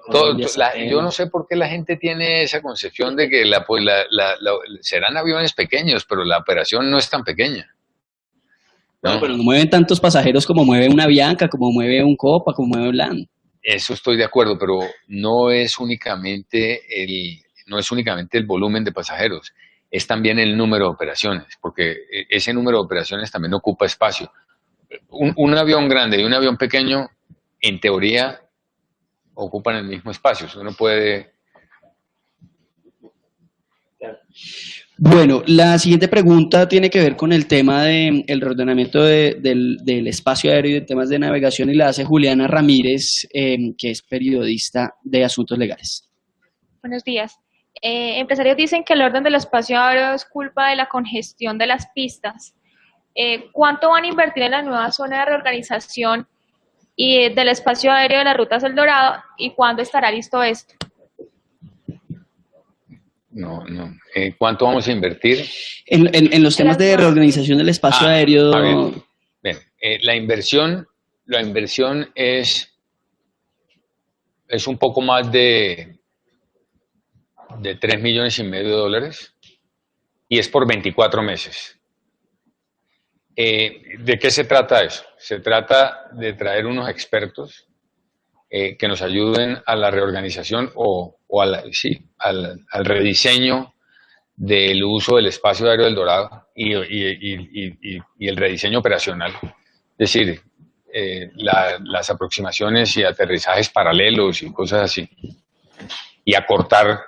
no sé por qué la gente tiene esa concepción de que serán aviones pequeños, pero la operación no es tan pequeña. No, pero no mueven tantos pasajeros como mueve una Avianca, como mueve un Copa, como mueve un LAN. Eso estoy de acuerdo, pero no es únicamente el volumen de pasajeros, es también el número de operaciones, porque ese número de operaciones también ocupa espacio. Un avión grande y un avión pequeño, en teoría, ocupan el mismo espacio. Uno puede... Bueno, la siguiente pregunta tiene que ver con el tema del reordenamiento del espacio aéreo y de temas de navegación, y la hace Juliana Ramírez, que es periodista de Asuntos Legales. Buenos días. Empresarios dicen que el orden del espacio aéreo es culpa de la congestión de las pistas. ¿Cuánto van a invertir en la nueva zona de reorganización y del espacio aéreo de las rutas El Dorado y cuándo estará listo esto? No, no. ¿Cuánto vamos a invertir? En los temas de reorganización del espacio aéreo. Bien, la inversión es un poco más de 3,5 millones de dólares y es por 24 meses. ¿De qué se trata eso? Se trata de traer unos expertos que nos ayuden a la reorganización o al rediseño del uso del espacio aéreo del Dorado y el rediseño operacional. Es decir, las aproximaciones y aterrizajes paralelos y cosas así. Y acortar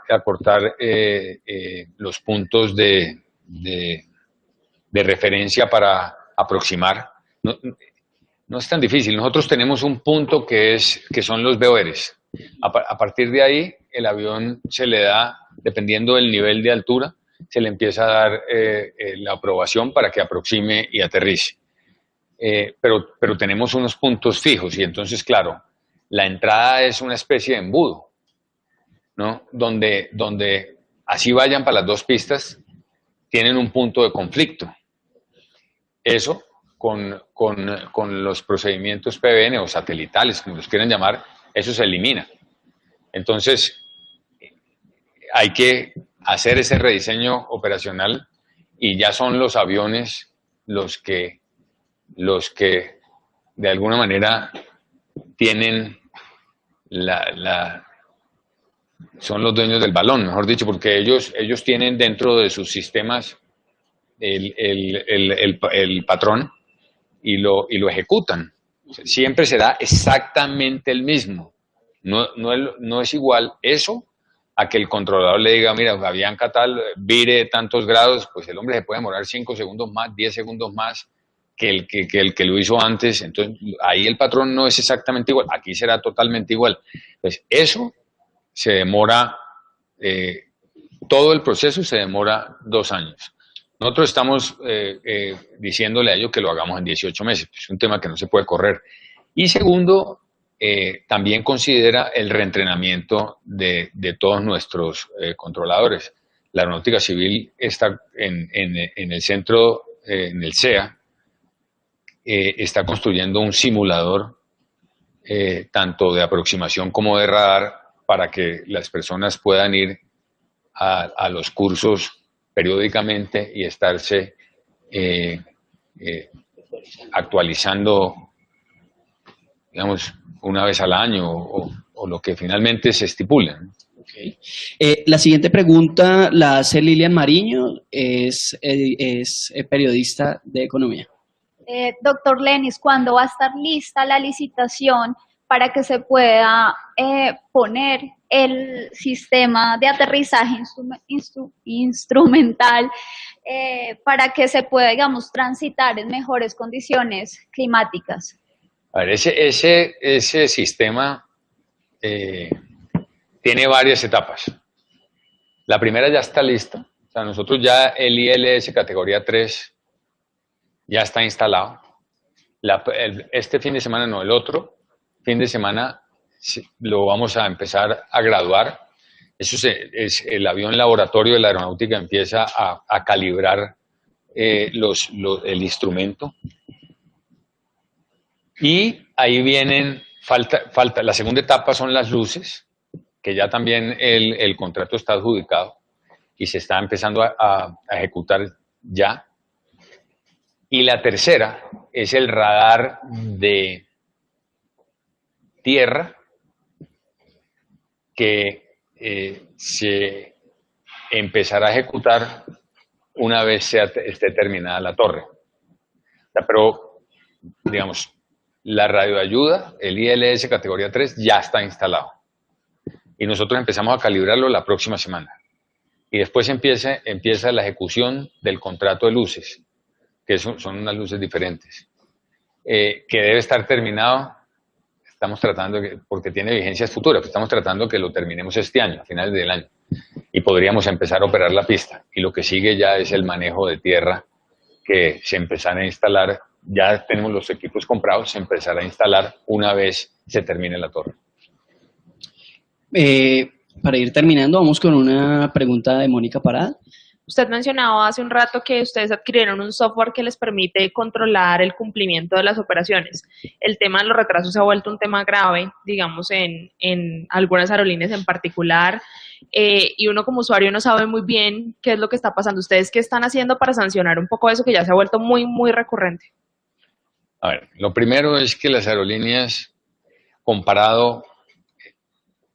los puntos de referencia para aproximar. No es tan difícil. Nosotros tenemos un punto que son los VORs. A partir de ahí, el avión se le da, dependiendo del nivel de altura, se le empieza a dar la aprobación para que aproxime y aterrice. Pero tenemos unos puntos fijos y entonces, claro, la entrada es una especie de embudo, ¿no? Donde así vayan para las dos pistas, tienen un punto de conflicto. Eso, con los procedimientos PBN o satelitales, como los quieran llamar, eso se elimina. Entonces, hay que hacer ese rediseño operacional y ya son los aviones los que de alguna manera tienen son los dueños del balón, mejor dicho, porque ellos tienen dentro de sus sistemas el patrón y lo ejecutan. Siempre será exactamente el mismo. No es igual eso a que el controlador le diga, mira, Avianca tal, vire tantos grados, pues el hombre se puede demorar 5 segundos más, 10 segundos más que el que lo hizo antes. Entonces, ahí el patrón no es exactamente igual, aquí será totalmente igual. Pues eso se demora, todo el proceso se demora 2 años. Nosotros estamos diciéndole a ellos que lo hagamos en 18 meses, es un tema que no se puede correr. Y segundo, también considera el reentrenamiento de todos nuestros controladores. La Aeronáutica Civil está en el centro, en el CEA, está construyendo un simulador tanto de aproximación como de radar para que las personas puedan ir a los cursos periódicamente y estarse actualizando, digamos, una vez al año o lo que finalmente se estipule. Okay. La siguiente pregunta la hace Lilian Mariño, es periodista de economía. Doctor Lenis, ¿cuándo va a estar lista la licitación para que se pueda poner el sistema de aterrizaje instrumental para que se pueda, digamos, transitar en mejores condiciones climáticas? A ver, ese sistema tiene varias etapas. La primera ya está lista. O sea, nosotros ya el ILS categoría 3 ya está instalado. Este fin de semana, no, el otro fin de semana lo vamos a empezar a graduar. Eso es el avión laboratorio de la aeronáutica empieza a calibrar el instrumento. Y ahí vienen, falta, la segunda etapa son las luces, que ya también el contrato está adjudicado y se está empezando a ejecutar ya. Y la tercera es el radar de tierra que se empezará a ejecutar una vez esté terminada la torre. O sea, pero, digamos, la radioayuda, el ILS categoría 3, ya está instalado. Y nosotros empezamos a calibrarlo la próxima semana. Y después empieza la ejecución del contrato de luces, que son unas luces diferentes, que debe estar terminado. Estamos tratando, porque tiene vigencias futuras, estamos tratando que lo terminemos este año, a finales del año. Y podríamos empezar a operar la pista. Y lo que sigue ya es el manejo de tierra, que se empezará a instalar. Ya tenemos los equipos comprados, se empezará a instalar una vez se termine la torre. para ir terminando, vamos con una pregunta de Mónica Parada. Usted mencionaba hace un rato que ustedes adquirieron un software que les permite controlar el cumplimiento de las operaciones. El tema de los retrasos se ha vuelto un tema grave, digamos, en algunas aerolíneas en particular, y uno como usuario no sabe muy bien qué es lo que está pasando. ¿Ustedes qué están haciendo para sancionar un poco eso que ya se ha vuelto muy, muy recurrente? A ver, lo primero es que las aerolíneas,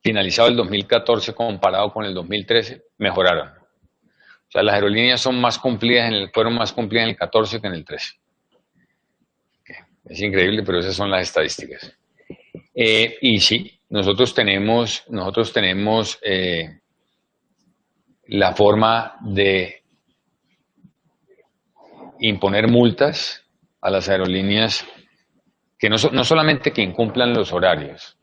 finalizado el 2014 comparado con el 2013, mejoraron. O sea, las aerolíneas fueron más cumplidas en el 14 que en el 13. Es increíble, pero esas son las estadísticas. Y sí, nosotros tenemos la forma de imponer multas a las aerolíneas que no solamente que incumplan los horarios,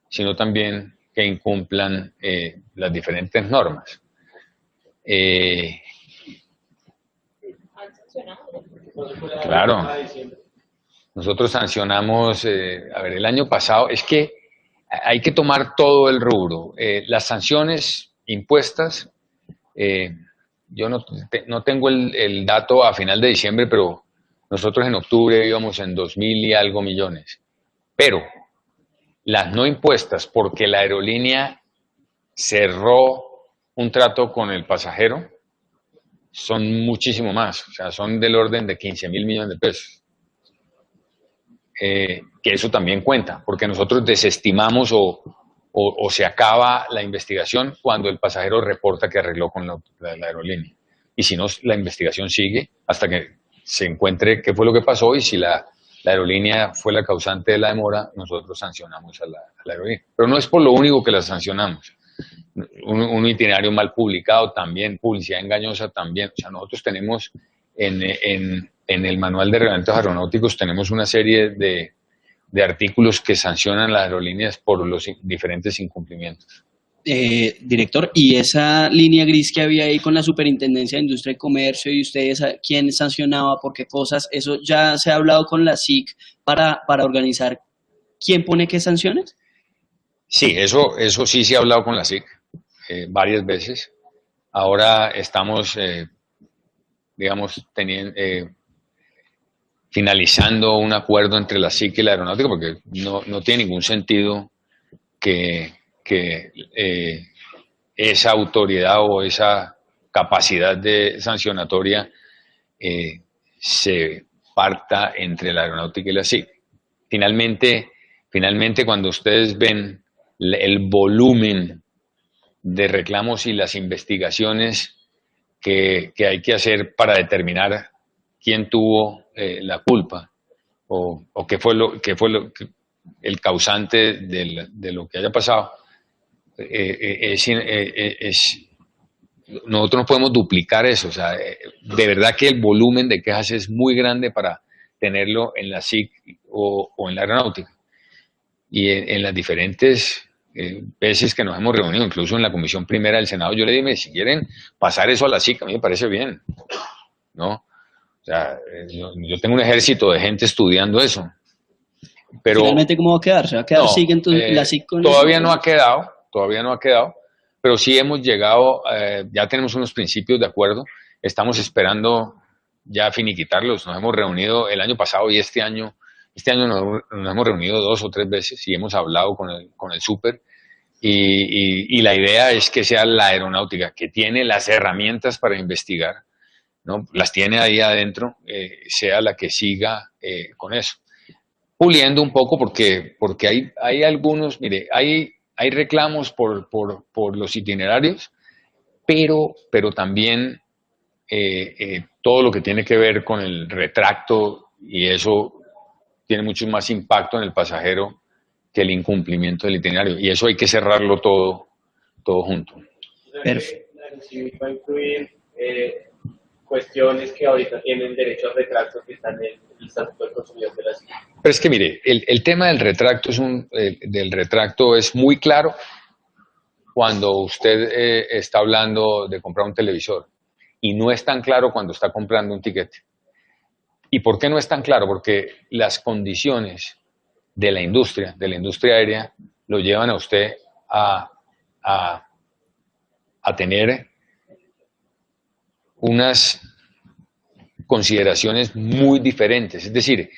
sino también que incumplan las diferentes normas. Claro, nosotros sancionamos, el año pasado, es que hay que tomar todo el rubro. Las sanciones impuestas, yo no tengo el dato a final de diciembre, pero nosotros en octubre íbamos en 2.000 y algo millones. Pero las no impuestas, porque la aerolínea cerró un trato con el pasajero, son muchísimo más, o sea, son del orden de 15.000 millones de pesos. Que eso también cuenta, porque nosotros desestimamos o se acaba la investigación cuando el pasajero reporta que arregló con la aerolínea. Y si no, la investigación sigue hasta que se encuentre qué fue lo que pasó, y si la aerolínea fue la causante de la demora, nosotros sancionamos a la aerolínea. Pero no es por lo único que la sancionamos. Un itinerario mal publicado también, publicidad engañosa también. O sea, nosotros tenemos en el manual de reglamentos aeronáuticos tenemos una serie de artículos que sancionan a las aerolíneas por los diferentes incumplimientos. Director, ¿y esa línea gris que había ahí con la Superintendencia de Industria y Comercio y ustedes, quién sancionaba, por qué cosas, eso ya se ha hablado con la SIC para organizar quién pone qué sanciones? Sí, eso sí se ha hablado con la SIC varias veces. Ahora estamos, finalizando un acuerdo entre la SIC y la aeronáutica, porque no tiene ningún sentido que esa autoridad o esa capacidad de sancionatoria se parta entre la aeronáutica y la SIC. Finalmente, cuando ustedes ven el volumen de reclamos y las investigaciones que hay que hacer para determinar quién tuvo la culpa o qué fue el causante de lo que haya pasado, nosotros no podemos duplicar eso. O sea, de verdad que el volumen de quejas es muy grande para tenerlo en la SIC o en la aeronáutica. Y en las diferentes veces que nos hemos reunido, incluso en la Comisión Primera del Senado, yo le dije, si quieren pasar eso a la SIC, a mí me parece bien, ¿no? O sea, yo tengo un ejército de gente estudiando eso. Pero finalmente, ¿cómo va a quedar? ¿Se va a quedar SIC la SIC con todavía no ha quedado, pero sí hemos llegado, ya tenemos unos principios de acuerdo, estamos esperando ya finiquitarlos. Nos hemos reunido el año pasado y este año nos hemos reunido 2 o 3 veces y hemos hablado con el súper, y la idea es que sea la aeronáutica, que tiene las herramientas para investigar, ¿no? Las tiene ahí adentro, sea la que siga con eso. Puliendo un poco porque hay algunos, mire, hay reclamos por los itinerarios, pero también todo lo que tiene que ver con el retracto, y eso tiene mucho más impacto en el pasajero que el incumplimiento del itinerario, y eso hay que cerrarlo todo junto. Perfecto. Va a incluir cuestiones que ahorita tienen derecho al retracto, que están en el Estatuto del Consumidor de la SIC. Pero es que mire, el tema del retracto es muy claro cuando usted está hablando de comprar un televisor, y no es tan claro cuando está comprando un tiquete. ¿Y por qué no es tan claro? Porque las condiciones de la industria aérea, lo llevan a usted a a tener unas consideraciones muy diferentes. Es decir,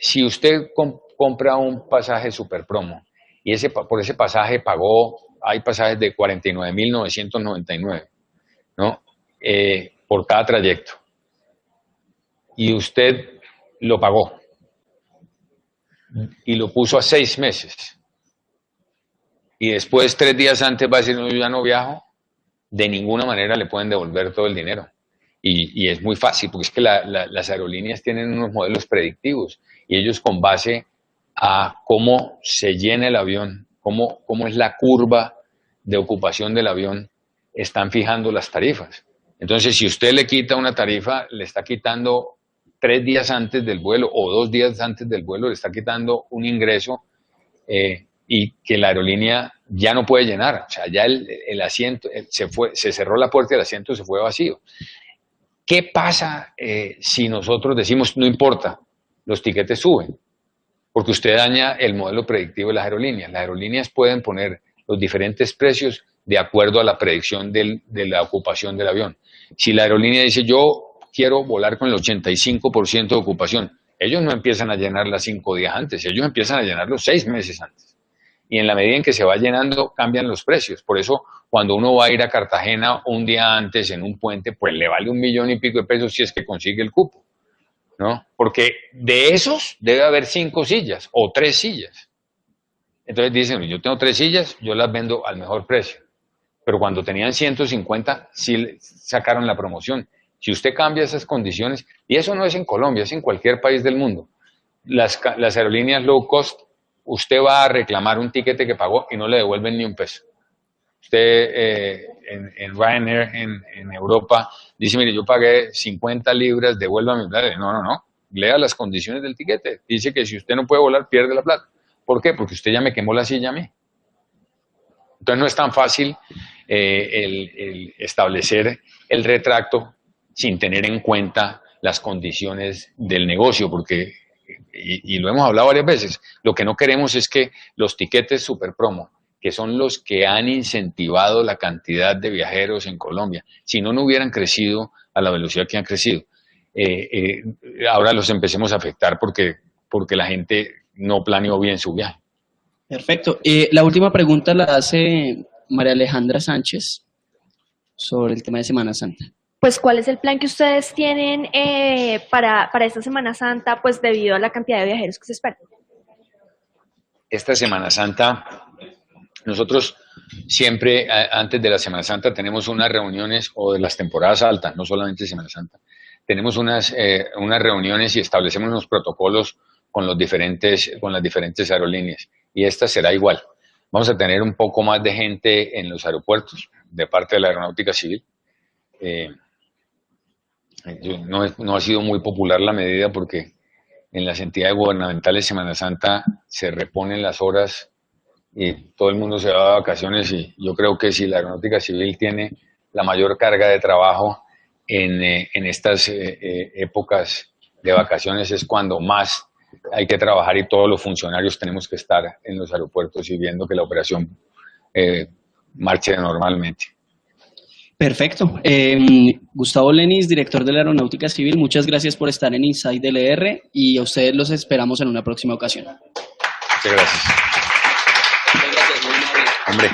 si usted compra un pasaje super promo y por ese pasaje pagó, hay pasajes de 49.999, ¿no? Por cada trayecto, y usted lo pagó y lo puso a 6 meses, y después 3 días antes va a decir, no, yo ya no viajo, de ninguna manera le pueden devolver todo el dinero. Y es muy fácil, porque es que las aerolíneas tienen unos modelos predictivos, y ellos, con base a cómo se llena el avión, cómo es la curva de ocupación del avión, están fijando las tarifas. Entonces, si usted le quita una tarifa, le está quitando 3 días antes del vuelo o 2 días antes del vuelo, le está quitando un ingreso y que la aerolínea ya no puede llenar. O sea, ya el asiento, se cerró la puerta y el asiento se fue vacío. ¿Qué pasa si nosotros decimos, no importa, los tiquetes suben? Porque usted daña el modelo predictivo de las aerolíneas. Las aerolíneas pueden poner los diferentes precios de acuerdo a la predicción de la ocupación del avión. Si la aerolínea dice, yo quiero volar con el 85% de ocupación, ellos no empiezan a llenarla 5 días antes, ellos empiezan a llenarlo 6 meses antes. Y en la medida en que se va llenando, cambian los precios. Por eso, cuando uno va a ir a Cartagena un día antes en un puente, pues le vale 1 millón y pico de pesos si es que consigue el cupo, ¿no? Porque de esos debe haber 5 sillas o 3 sillas. Entonces dicen, yo tengo 3 sillas, yo las vendo al mejor precio. Pero cuando tenían 150, sí sacaron la promoción. Si usted cambia esas condiciones, y eso no es en Colombia, es en cualquier país del mundo, las aerolíneas low cost, usted va a reclamar un tiquete que pagó y no le devuelven ni un peso. Usted en Ryanair, en Europa, dice, mire, yo pagué 50 libras, devuélvame. No. Lea las condiciones del tiquete. Dice que si usted no puede volar, pierde la plata. ¿Por qué? Porque usted ya me quemó la silla a mí. Entonces no es tan fácil el establecer el retracto sin tener en cuenta las condiciones del negocio, porque, y lo hemos hablado varias veces, lo que no queremos es que los tiquetes super promo, que son los que han incentivado la cantidad de viajeros en Colombia, si no hubieran crecido a la velocidad que han crecido, ahora los empecemos a afectar porque la gente no planeó bien su viaje. Perfecto. La última pregunta la hace María Alejandra Sánchez sobre el tema de Semana Santa. Pues, ¿cuál es el plan que ustedes tienen para esta Semana Santa, pues debido a la cantidad de viajeros que se esperan? Esta Semana Santa, nosotros siempre, antes de la Semana Santa, tenemos unas reuniones, o de las temporadas altas, no solamente Semana Santa, tenemos unas reuniones y establecemos unos protocolos con las diferentes aerolíneas, y esta será igual. Vamos a tener un poco más de gente en los aeropuertos, de parte de la Aeronáutica Civil. No ha sido muy popular la medida porque en las entidades gubernamentales Semana Santa se reponen las horas y todo el mundo se va de vacaciones, y yo creo que si la Aeronáutica Civil tiene la mayor carga de trabajo en estas épocas de vacaciones, es cuando más hay que trabajar, y todos los funcionarios tenemos que estar en los aeropuertos y viendo que la operación marche normalmente. Perfecto. Gustavo Lenis, director de la Aeronáutica Civil, muchas gracias por estar en Inside DLR, y a ustedes los esperamos en una próxima ocasión. Muchas gracias. Hombre.